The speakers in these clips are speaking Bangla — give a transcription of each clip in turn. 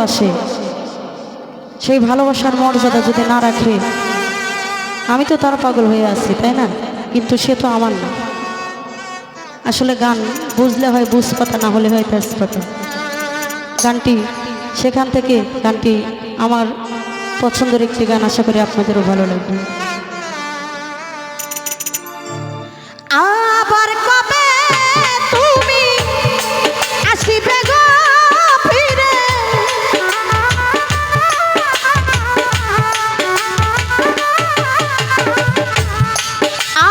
ভালোবাসে সেই ভালোবাসার মর্যাদা যদি না রাখে, আমি তো তার পাগল হয়ে আছি, তাই না? কিন্তু সে তো আমার না। আসলে গান বুঝলে হয় বুঝপাতা, না হলে হয় তেজপাতা। গানটি সেখান থেকে, গানটি আমার পছন্দের একটি গান, আশা করি আপনাদেরও ভালো লাগবে। আবার কবে তুমি আসিবে গো ফিরে,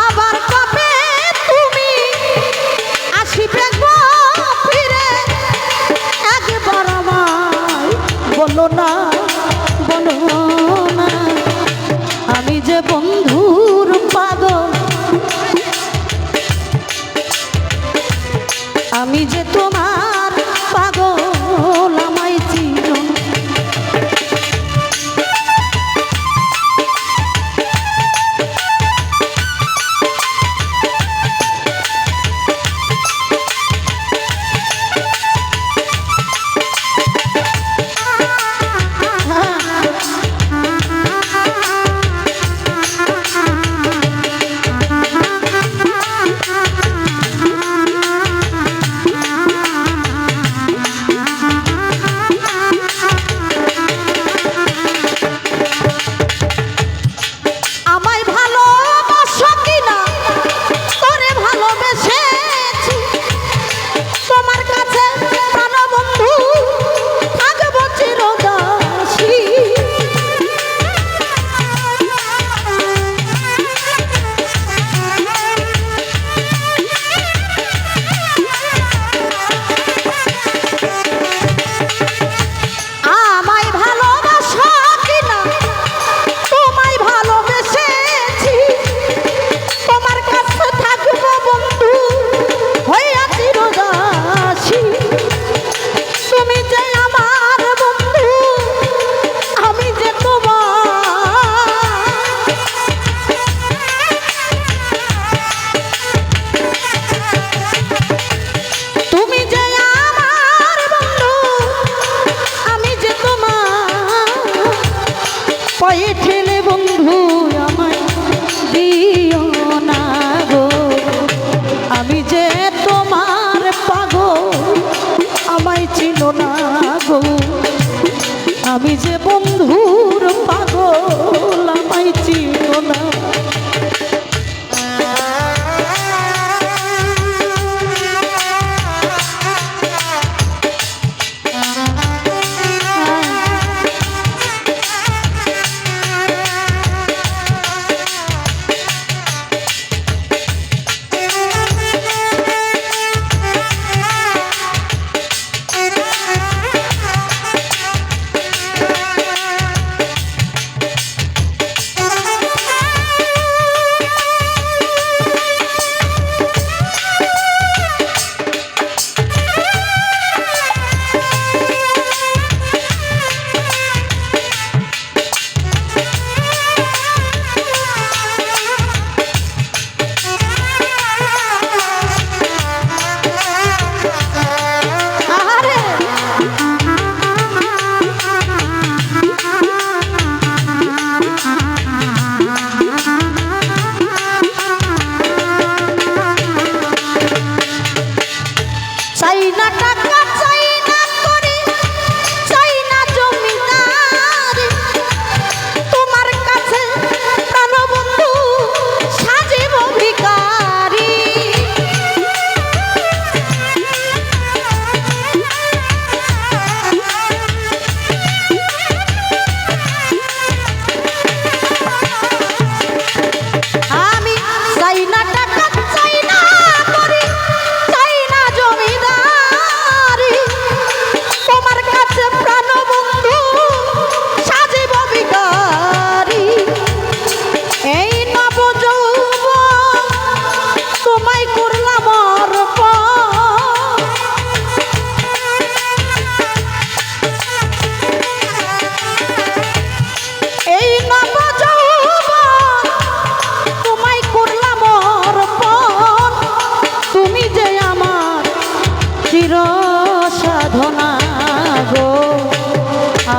আবার কবে তুমি আসিবে গো ফিরে, একবার আমায় বলো না, বলো না, আমি যে বন্ধুর পাগল, আমি যে তোমার পাগল, আমায় চিনো। ঠেলে বন্ধু আমায় দিও না গো, আমি যে তোমার পাগল, আমায় চিনো না গো, আমি যে বন্ধুর পাগল, আমায় চিনো না।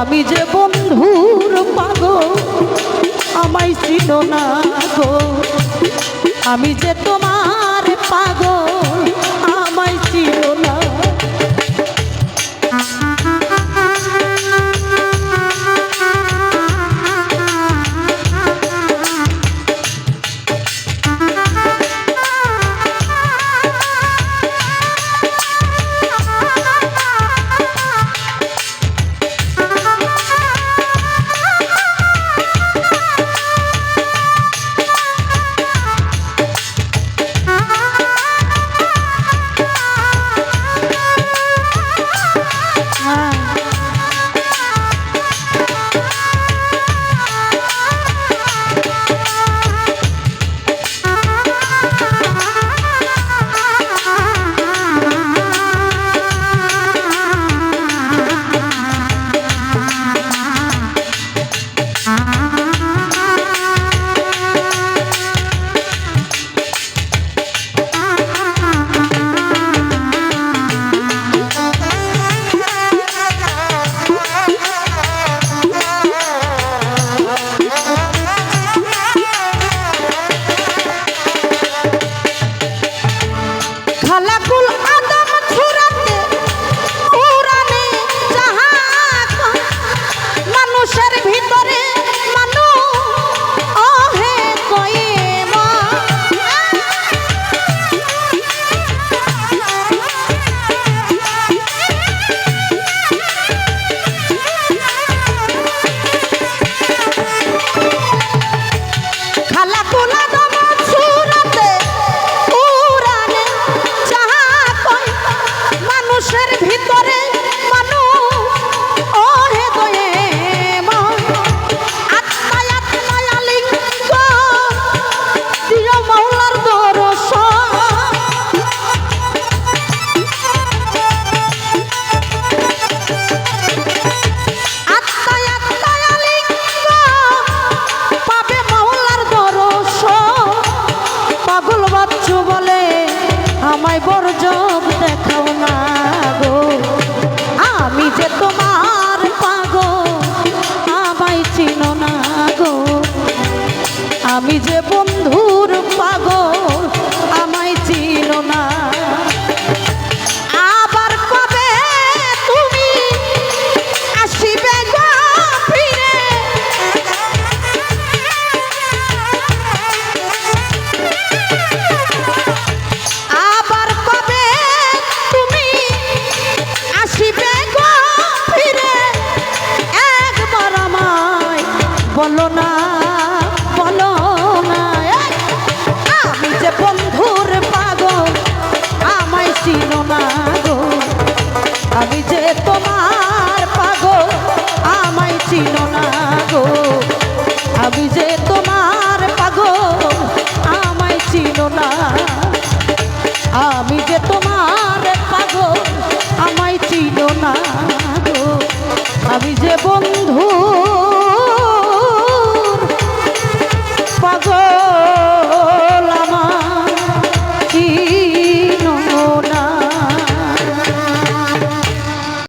আমি যে বন্ধুর পাগল আমায় ছিল না গো, আমি যে তোমার পাগল